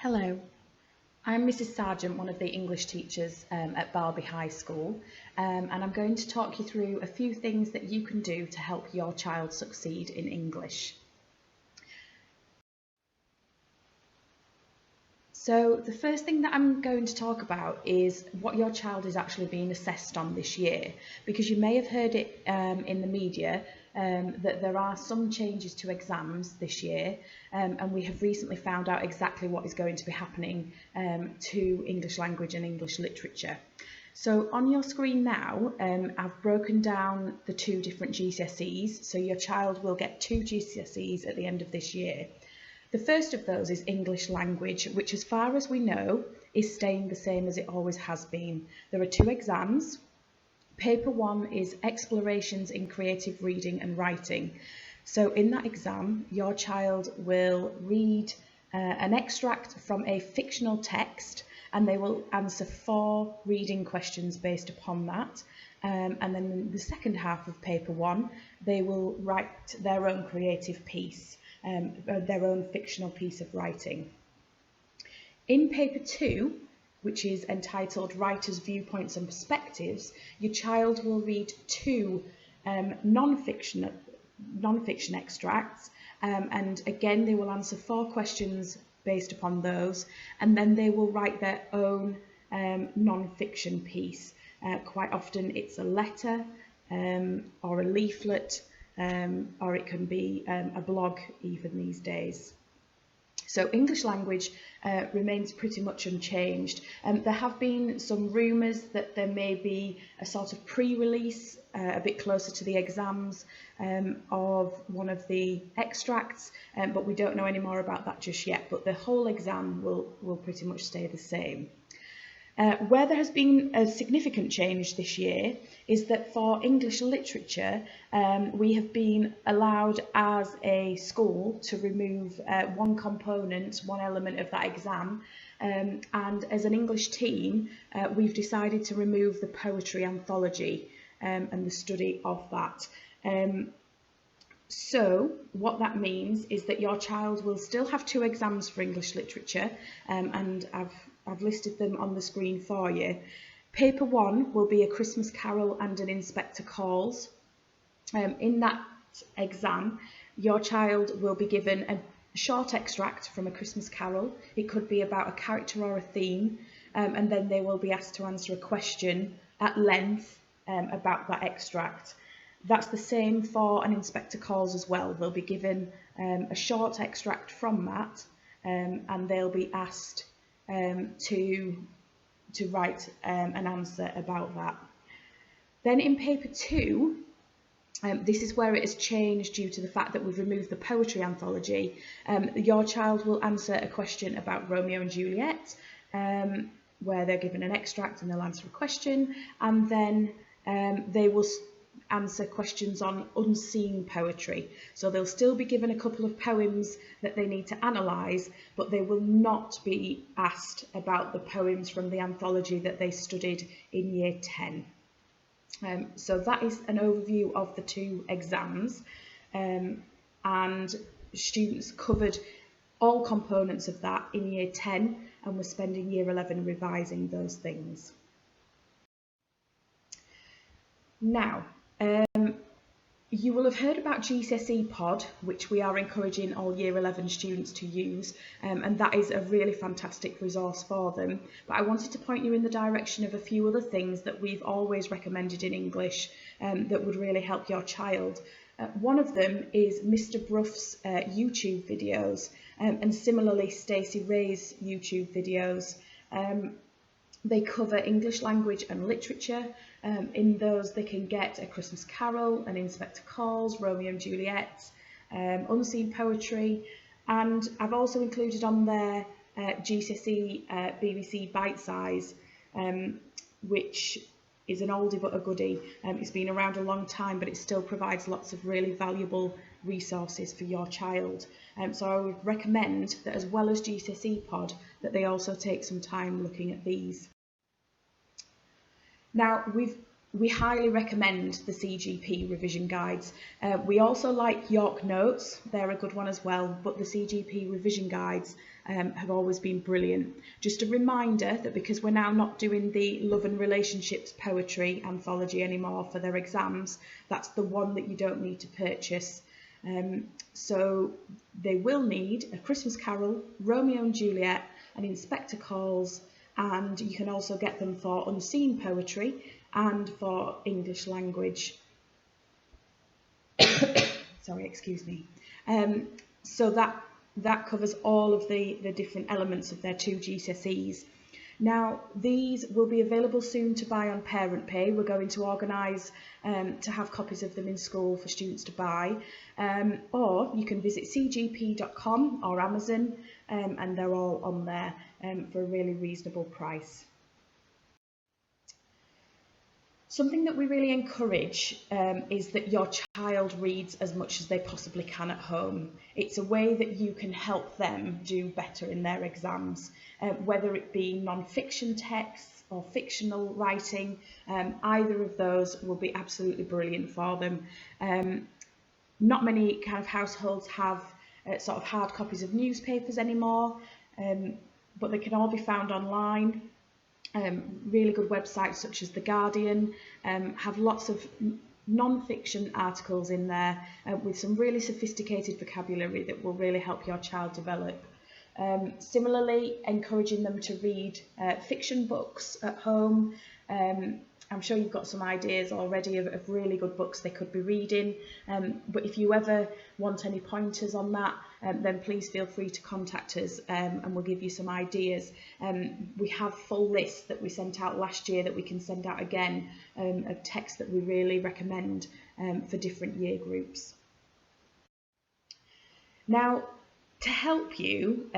Hello, I'm Mrs Sargent, one of the English teachers at Barlby High School, and I'm going to talk you through a few things that you can do to help your child succeed in English. So the first thing that I'm going to talk about is what your child is actually being assessed on this year, because you may have heard it in the media that there are some changes to exams this year, and we have recently found out exactly what is going to be happening to English language and English literature. So on your screen now, I've broken down the two different GCSEs, so your child will get two GCSEs at the end of this year. The first of those is English language, which as far as we know is staying the same as it always has been. There are two exams. Paper 1 is Explorations in Creative Reading and Writing. So in that exam, your child will read an extract from a fictional text, and they will answer 4 reading questions based upon that. And then in the second half of paper 1, they will write their own creative piece. Their own fictional piece of writing. In paper 2, which is entitled Writers' Viewpoints and Perspectives, your child will read 2 non-fiction extracts, and again they will answer 4 questions based upon those, and then they will write their own non-fiction piece. Quite often it's a letter or a leaflet, or it can be a blog even these days. So English language remains pretty much unchanged. There have been some rumours that there may be a sort of pre-release a bit closer to the exams of one of the extracts, but we don't know any more about that just yet. But the whole exam will pretty much stay the same. Where there has been a significant change this year is that for English literature, we have been allowed as a school to remove one component, one element of that exam, and as an English team, we've decided to remove the poetry anthology and the study of that. So what that means is that your child will still have 2 exams for English literature, and I've listed them on the screen for you. Paper 1 will be a Christmas Carol and an Inspector Calls. In that exam, your child will be given a short extract from a Christmas Carol. It could be about a character or a theme, and then they will be asked to answer a question at length about that extract. That's the same for an Inspector Calls as well. They'll be given a short extract from that, and they'll be asked to write an answer about that. Then in paper 2, this is where it has changed due to the fact that we've removed the poetry anthology. Your child will answer a question about Romeo and Juliet, where they're given an extract and they'll answer a question, and then they will answer questions on unseen poetry. So they'll still be given a couple of poems that they need to analyse, but they will not be asked about the poems from the anthology that they studied in year 10. So that is an overview of the 2 exams, and students covered all components of that in year 10, and we're spending year 11 revising those things. Now, you will have heard about GCSE Pod, which we are encouraging all Year 11 students to use, and that is a really fantastic resource for them. But I wanted to point you in the direction of a few other things that we've always recommended in English that would really help your child. One of them is Mr Bruff's YouTube videos, and similarly Stacey Ray's YouTube videos. They cover English language and literature. In those they can get A Christmas Carol, An Inspector Calls, Romeo and Juliet, unseen poetry, and I've also included on there GCSE BBC Bite Size, which is an oldie but a goodie. It's been around a long time, but it still provides lots of really valuable resources for your child. So I would recommend that, as well as GCSE Pod, that they also take some time looking at these. Now, we've we highly recommend the CGP revision guides. We also like York Notes, they're a good one as well, but the CGP revision guides have always been brilliant. Just a reminder that because we're now not doing the Love and Relationships Poetry anthology anymore for their exams, that's the one that you don't need to purchase. So they will need A Christmas Carol, Romeo and Juliet, and Inspector Calls, and you can also get them for unseen poetry and for English language. Sorry, excuse me. So that covers all of the different elements of their 2 GCSEs. Now, these will be available soon to buy on Parent Pay. We're going to organise to have copies of them in school for students to buy. Or you can visit cgp.com or Amazon, and they're all on there for a really reasonable price. Something that we really encourage is that your child reads as much as they possibly can at home. It's a way that you can help them do better in their exams, whether it be non-fiction texts or fictional writing. Either of those will be absolutely brilliant for them. Not many kind of households have sort of hard copies of newspapers anymore, but they can all be found online. Really good websites such as The Guardian have lots of non-fiction articles in there with some really sophisticated vocabulary that will really help your child develop. Similarly, encouraging them to read fiction books at home. I'm sure you've got some ideas already of really good books they could be reading, but if you ever want any pointers on that, then please feel free to contact us and we'll give you some ideas. We have full lists that we sent out last year that we can send out again of texts that we really recommend for different year groups. Now, to help you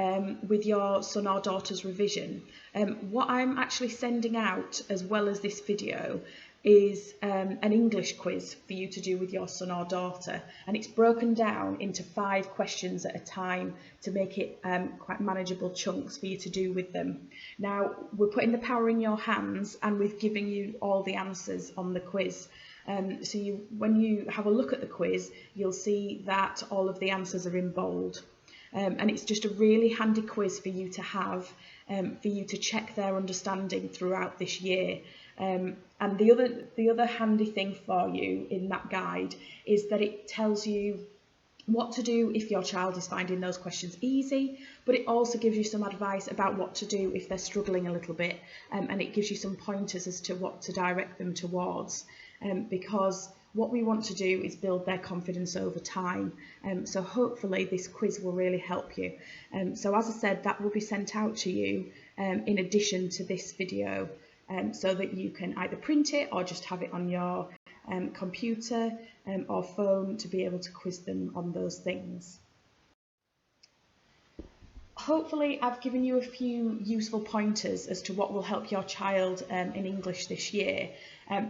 with your son or daughter's revision, what I'm actually sending out as well as this video is an English quiz for you to do with your son or daughter, and it's broken down into 5 questions at a time to make it quite manageable chunks for you to do with them. Now, we're putting the power in your hands and we've given you all the answers on the quiz. So when you have a look at the quiz, you'll see that all of the answers are in bold. And it's just a really handy quiz for you to have, for you to check their understanding throughout this year. And the other handy thing for you in that guide is that it tells you what to do if your child is finding those questions easy, but it also gives you some advice about what to do if they're struggling a little bit, and it gives you some pointers as to what to direct them towards, because what we want to do is build their confidence over time. So hopefully this quiz will really help you. So as I said, that will be sent out to you in addition to this video, so that you can either print it or just have it on your computer or phone to be able to quiz them on those things. Hopefully I've given you a few useful pointers as to what will help your child in English this year.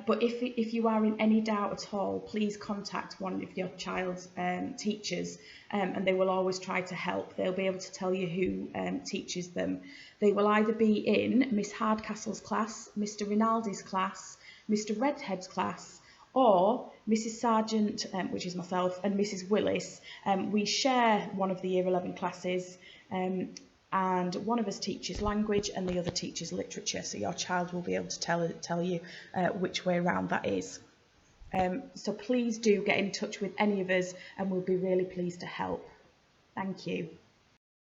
But if you are in any doubt at all, please contact one of your child's teachers, and they will always try to help. They'll be able to tell you who teaches them. They will either be in Miss Hardcastle's class, Mr Rinaldi's class, Mr Redhead's class, or Mrs Sargent, which is myself, and Mrs Willis. We share one of the Year 11 classes, and one of us teaches language and the other teaches literature, so your child will be able to tell you which way around that is. So please do get in touch with any of us and we'll be really pleased to help. Thank you.